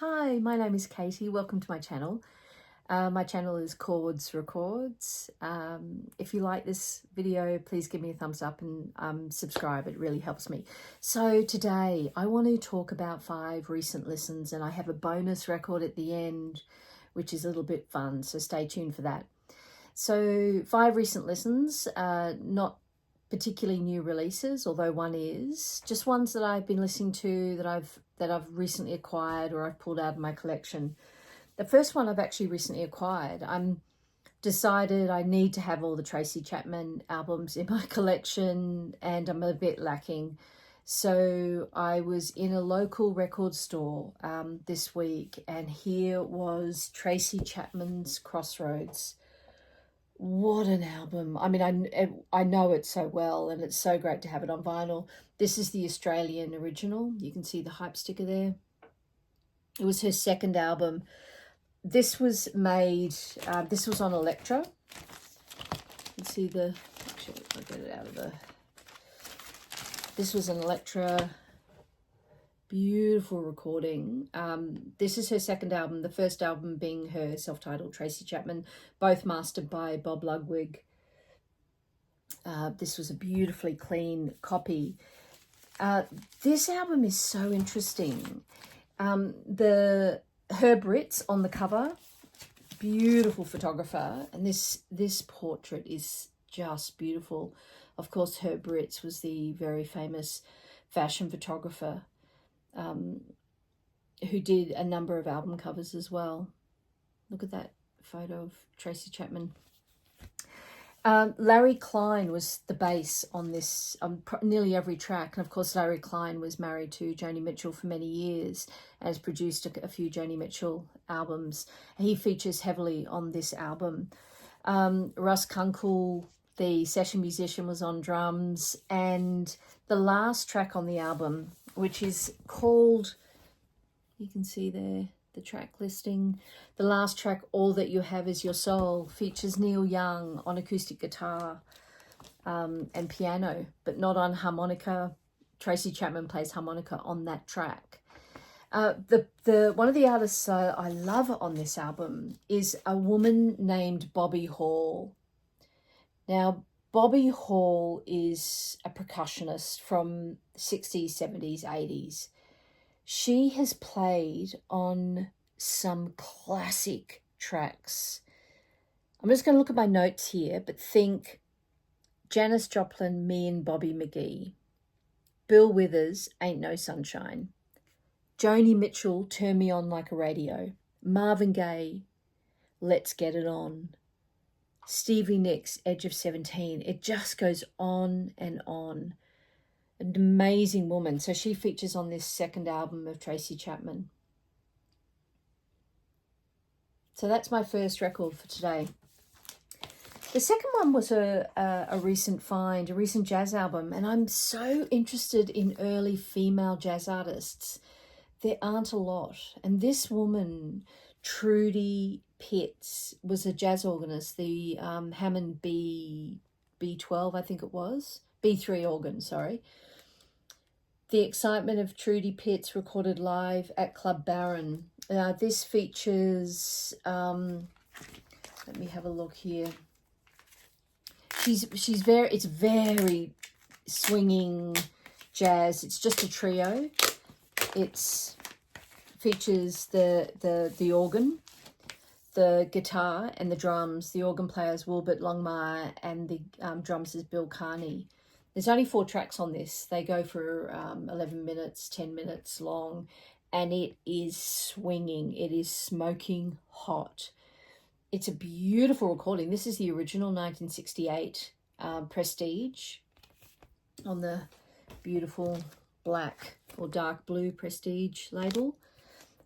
Hi, my name is Katie. Welcome to my channel. My channel is Chords Records. If you like this video, please give me a thumbs up and subscribe. It really helps me. So today I want to talk about 5 recent listens, and I have a bonus record at the end, which is a little bit fun. So stay tuned for that. So 5 recent listens, not particularly new releases, although one is just ones that I've been listening to that I've recently acquired or I've pulled out of my collection. The first one I've actually recently acquired. I'm decided I need to have all the Tracy Chapman albums in my collection, and I'm a bit lacking. So I was in a local record store this week, and here was Tracy Chapman's Crossroads. What an album. I mean, I know it so well, and it's so great to have it on vinyl. This is the Australian original. You can see the hype sticker there. It was her second album. This was made, this was on Elektra. You can see the, actually, I'll get it out of the, this was an Elektra, beautiful recording. This is her second album, the first album being her self-titled Tracy Chapman, both mastered by Bob Ludwig. This was a beautifully clean copy. This album is so interesting. Herb Ritts on the cover, beautiful photographer, and this portrait is just beautiful. Of course, Herb Ritts was the very famous fashion photographer who did a number of album covers as well. Look at that photo of Tracy Chapman. Larry Klein was the bass on this, nearly every track. And of course, Larry Klein was married to Joni Mitchell for many years and has produced a few Joni Mitchell albums. He features heavily on this album. Russ Kunkel, the session musician, was on drums. And the last track on the album, which is called, you can see there, the track listing. The last track, All That You Have Is Your Soul, features Neil Young on acoustic guitar and piano, but not on harmonica. Tracy Chapman plays harmonica on that track. One of the artists I love on this album is a woman named Bobby Hall. Now, Bobby Hall is a percussionist from 60s, 70s, 80s. She has played on some classic tracks. I'm just going to look at my notes here, but think Janis Joplin, Me and Bobby McGee, Bill Withers, Ain't No Sunshine, Joni Mitchell, Turn Me On Like a Radio, Marvin Gaye, Let's Get It On, Stevie Nicks, Edge of 17. It just goes on and on. An amazing woman. So she features on this second album of Tracy Chapman. So that's my first record for today. The second one was a recent find, a recent jazz album, and I'm so interested in early female jazz artists. There aren't a lot. And this woman, Trudy Pitts, was a jazz organist, the Hammond B12, I think it was. B3 organ, sorry. The Excitement of Trudy Pitts, recorded live at Club Baron. This features, let me have a look here. It's very swinging jazz. It's just a trio. It features the organ, the guitar and the drums. The organ player is Wilbert Longmire, and the drums is Bill Carney. There's only 4 tracks on this. They go for 11 minutes, 10 minutes long, and it is swinging. It is smoking hot. It's a beautiful recording. This is the original 1968 Prestige on the beautiful black or dark blue Prestige label.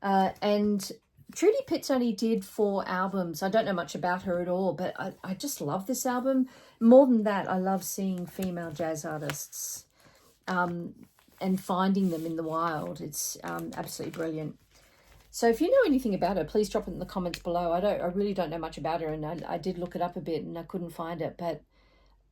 And Trudy Pitts only did 4 albums. I don't know much about her at all, but I just love this album. More than that, I love seeing female jazz artists and finding them in the wild. It's absolutely brilliant. So if you know anything about her, please drop it in the comments below. I really don't know much about her, and I did look it up a bit and I couldn't find it, but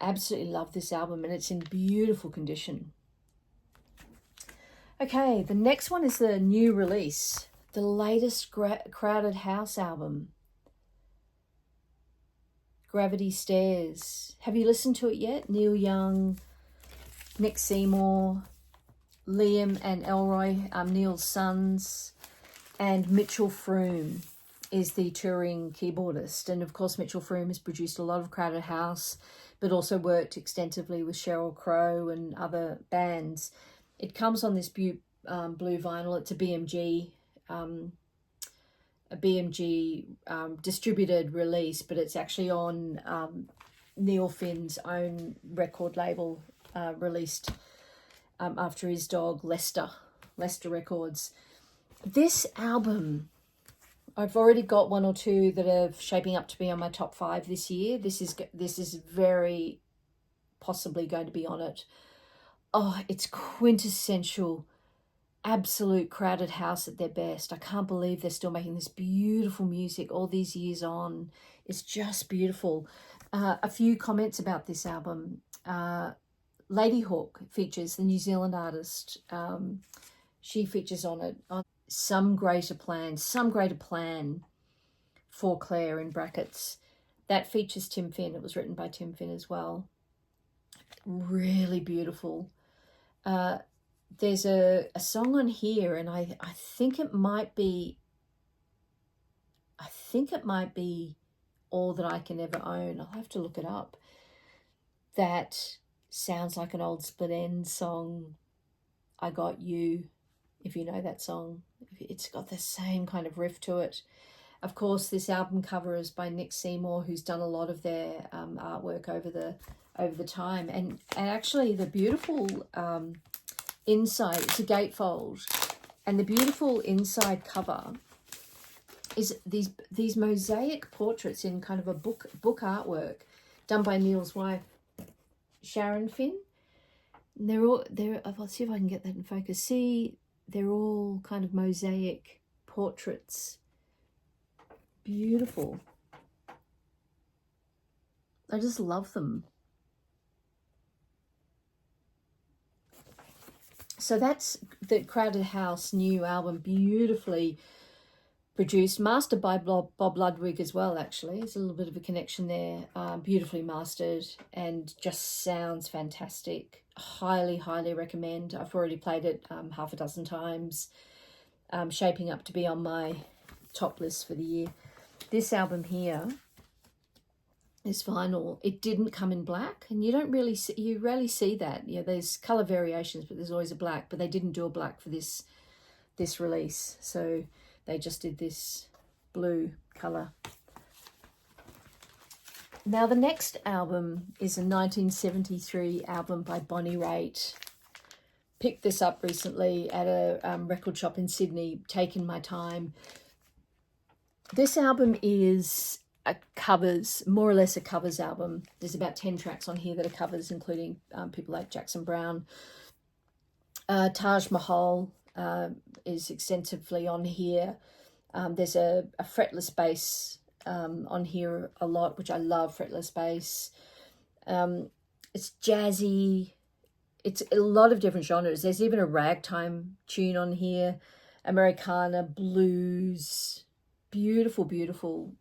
absolutely love this album, and it's in beautiful condition. Okay, the next one is the new release. the latest Crowded House album, Gravity Stairs. Have you listened to it yet? Neil Young, Nick Seymour, Liam and Elroy, Neil's sons, and Mitchell Froome is the touring keyboardist. And of course, Mitchell Froome has produced a lot of Crowded House, but also worked extensively with Sheryl Crow and other bands. It comes on this blue vinyl. It's a BMG distributed release, but it's actually on Neil Finn's own record label, released after his dog Lester Records. This album, I've already got one or two that are shaping up to be on my top 5 this year. This is very possibly going to be on it. Oh, it's quintessential, absolute Crowded House at their best. I can't believe they're still making this beautiful music all these years on. It's just beautiful. A few comments about this album. Lady Hawk features, the New Zealand artist. She features on it. Some Greater Plan for Claire, in brackets. That features Tim Finn. It was written by Tim Finn as well. Really beautiful. There's a song on here, and I think it might be All That I Can Ever Own. I'll have to look it up. That sounds like an old Split Enz song. I Got You, if you know that song. It's got the same kind of riff to it. Of course, this album cover is by Nick Seymour, who's done a lot of their artwork over the time. And actually, the beautiful inside, it's a gatefold, and the beautiful inside cover is these mosaic portraits in kind of a book artwork done by Neil's wife, Sharon Finn. And I'll see if I can get that in focus. See, they're all kind of mosaic portraits. Beautiful. I just love them. So that's the Crowded House new album, beautifully produced, mastered by Bob Ludwig as well, actually. There's a little bit of a connection there. Beautifully mastered and just sounds fantastic. Highly, highly recommend. I've already played it half a dozen times. Shaping up to be on my top list for the year. This album here, this vinyl, it didn't come in black, and you rarely see that. You know, there's color variations, but there's always a black, but they didn't do a black for this release. So they just did this blue color. Now, the next album is a 1973 album by Bonnie Raitt. Picked this up recently at a record shop in Sydney, taken my time. This album is more or less a covers album. There's about 10 tracks on here that are covers, including people like Jackson Browne. Taj Mahal is extensively on here. There's a fretless bass on here a lot, which I love, fretless bass. It's jazzy. It's a lot of different genres. There's even a ragtime tune on here, Americana, blues. Beautiful, beautiful,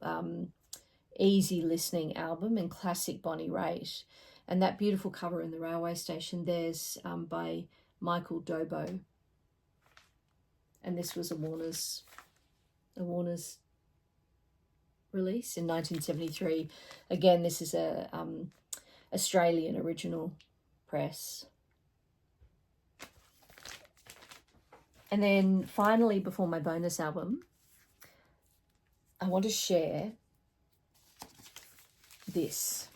easy listening album, and classic Bonnie Raitt. And that beautiful cover in the railway station, there's by Michael Dobo. And this was a Warner's release in 1973. Again, this is a Australian original press. And then finally, before my bonus album, I want to share this.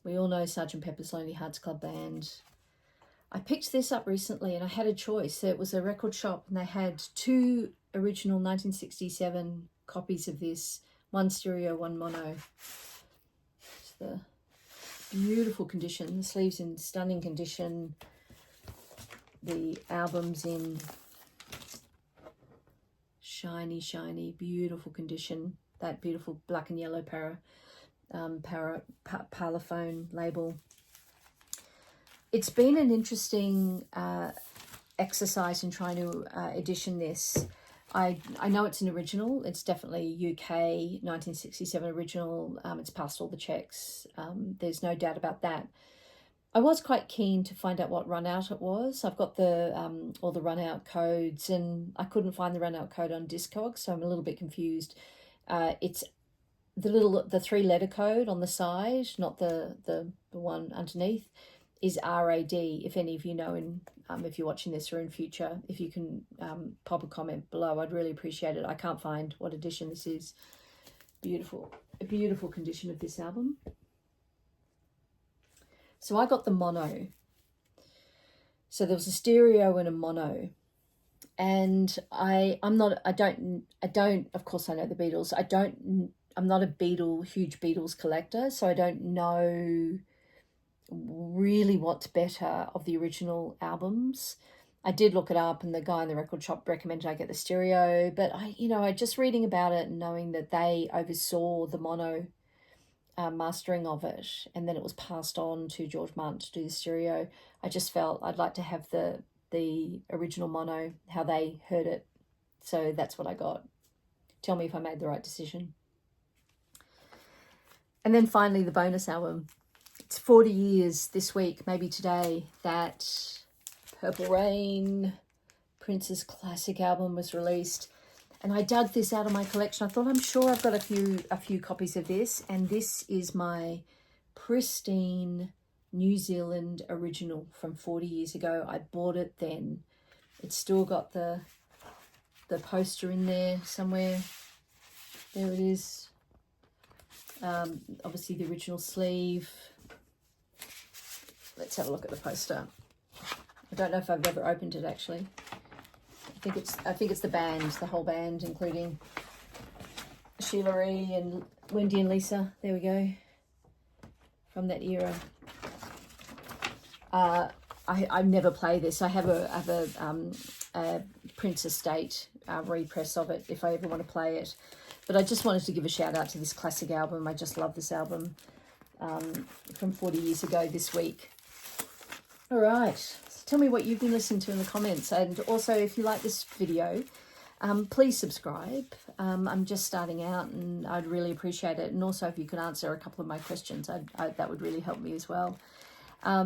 We all know Sgt. Pepper's Lonely Hearts Club Band. I picked this up recently and I had a choice. It was a record shop and they had 2 original 1967 copies of this, one stereo, one mono. It's the beautiful condition. The sleeves in stunning condition. The album's in shiny, shiny, beautiful condition. That beautiful black and yellow Parlophone label. It's been an interesting exercise in trying to edition this. I know it's an original. It's definitely UK 1967 original. It's passed all the checks. There's no doubt about that. I was quite keen to find out what run out it was. I've got the all the run out codes, and I couldn't find the run out code on Discogs, so I'm a little bit confused. It's the 3-letter code on the side, not the one underneath, is RAD. If any of you know, in if you're watching this or in future, if you can pop a comment below, I'd really appreciate it. I can't find what edition this is. Beautiful, a beautiful condition of this album. So I got the mono. So there was a stereo and a mono, and I'm not. I don't. Of course, I know the Beatles. I'm not a huge Beatles collector, so I don't know really what's better of the original albums. I did look it up, and the guy in the record shop recommended I get the stereo, but I just reading about it and knowing that they oversaw the mono mastering of it, and then it was passed on to George Martin to do the stereo, I just felt I'd like to have the original mono, how they heard it. So that's what I got. Tell me if I made the right decision. And then finally, the bonus album. It's 40 years this week, maybe today, that Purple Rain, Prince's classic album, was released. And I dug this out of my collection. I thought, I'm sure I've got a few copies of this. And this is my pristine New Zealand original from 40 years ago. I bought it then. It's still got the poster in there somewhere. There it is. Obviously the original sleeve. Let's have a look at the poster. I don't know if I've ever opened it actually. I think it's the band, the whole band, including Sheila Ree and Wendy and Lisa. There we go. From that era. I never play this. I have a Prince Estate repress of it if I ever want to play it. But I just wanted to give a shout out to this classic album. I just love this album from 40 years ago this week. All right. So tell me what you've been listening to in the comments. And also, if you like this video, please subscribe. I'm just starting out and I'd really appreciate it. And also, if you could answer a couple of my questions, that would really help me as well.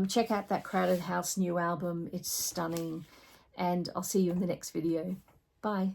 Check out that Crowded House new album. It's stunning. And I'll see you in the next video. Bye.